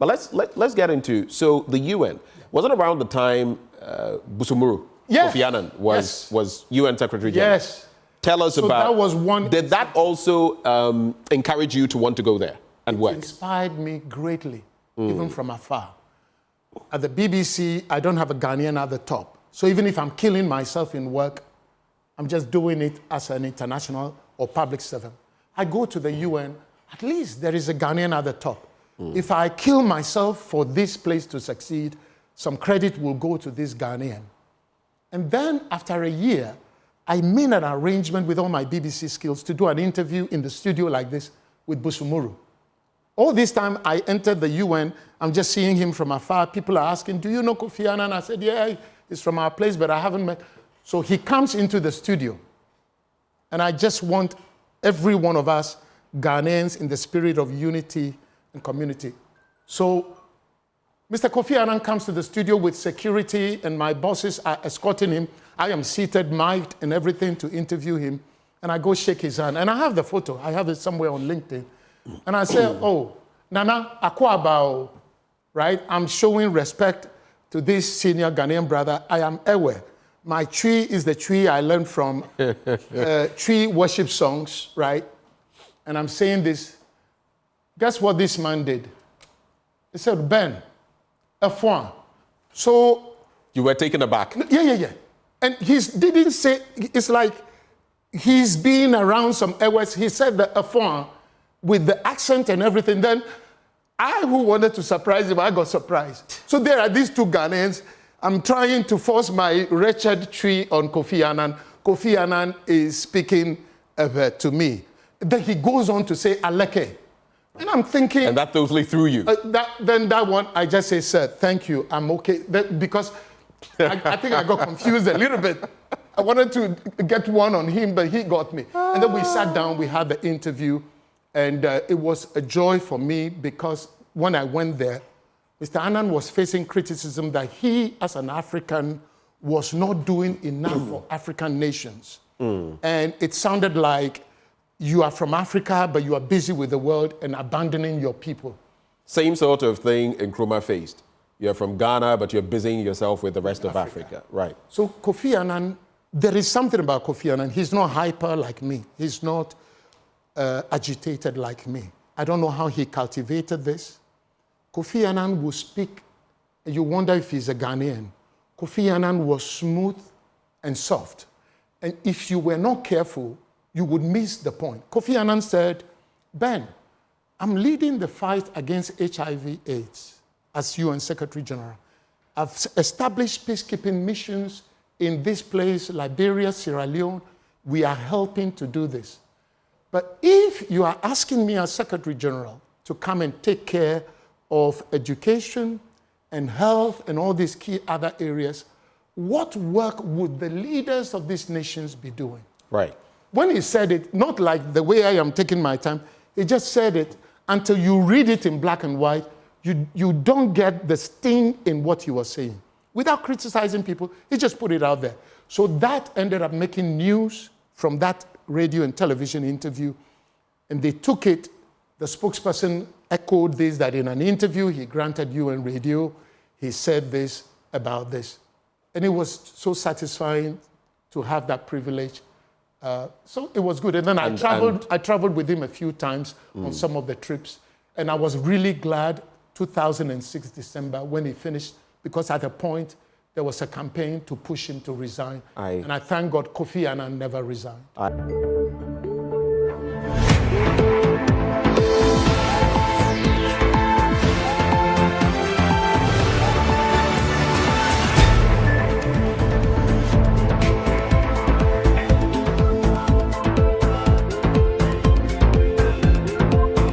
But let's get into, so the UN, was it around the time Busumuru, Yes. Kofi Annan was UN Secretary General? Yes. Tell us about, that was one. Did that also encourage you to want to go there and work? It inspired me greatly, even from afar. At the BBC, I don't have a Ghanaian at the top. So even if I'm killing myself in work, I'm just doing it as an international or public servant. I go to the UN, at least there is a Ghanaian at the top. If I kill myself for this place to succeed, some credit will go to this Ghanaian. And then after a year, I made an arrangement with all my BBC skills to do an interview in the studio like this with Busumuru. All this time I entered the UN, I'm just seeing him from afar. People are asking, do you know Kofi Annan? I said, yeah, he's from our place, but I haven't met. So he comes into the studio. And I just want every one of us Ghanaians in the spirit of unity and community. So Mr. Kofi Annan comes to the studio with security, and my bosses are escorting him. I am seated, mic'd, and everything to interview him. And I go shake his hand. And I have the photo. I have it somewhere on LinkedIn. And I say, oh, Nana Akwabao, right? I'm showing respect to this senior Ghanaian brother. I am aware. My tree is the tree I learned from tree worship songs, right? And I'm saying this. Guess what this man did? He said, Ben, a foin. So... You were taken aback. Yeah. And he didn't say, it's like he's been around some airways. He said the a foin with the accent and everything. Then I, who wanted to surprise him, I got surprised. So there are these two Ghanaians. I'm trying to force my wretched tree on Kofi Annan. Kofi Annan is speaking to me. Then he goes on to say, Aleke. And I'm thinking... And that totally threw you. Then that one, I just say, sir, thank you, I'm okay. Because I think I got confused a little bit. I wanted to get one on him, but he got me. And then we sat down, we had the interview, and it was a joy for me because when I went there, Mr. Annan was facing criticism that he, as an African, was not doing enough for African nations. And it sounded like you are from Africa, but you are busy with the world and abandoning your people. Same sort of thing Nkrumah faced. You're from Ghana, but you're busying yourself with the rest of Africa. Right. So Kofi Annan, there is something about Kofi Annan. He's not hyper like me. He's not agitated like me. I don't know how he cultivated this. Kofi Annan will speak, and you wonder if he's a Ghanaian. Kofi Annan was smooth and soft. And if you were not careful, you would miss the point. Kofi Annan said, Ben, I'm leading the fight against HIV/AIDS as UN Secretary General. I've established peacekeeping missions in this place, Liberia, Sierra Leone. We are helping to do this. But if you are asking me as Secretary General to come and take care of education and health and all these key other areas, what work would the leaders of these nations be doing? Right. When he said it, not like the way I am taking my time, he just said it until you read it in black and white, you don't get the sting in what he was saying. Without criticizing people, he just put it out there. So that ended up making news from that radio and television interview, and they took it. The spokesperson echoed this, that in an interview he granted UN Radio, he said this about this. And it was so satisfying to have that privilege. So it was good. And then I traveled with him a few times on some of the trips. And I was really glad 2006 December when he finished, because at a point there was a campaign to push him to resign. And I thank God Kofi Annan never resigned.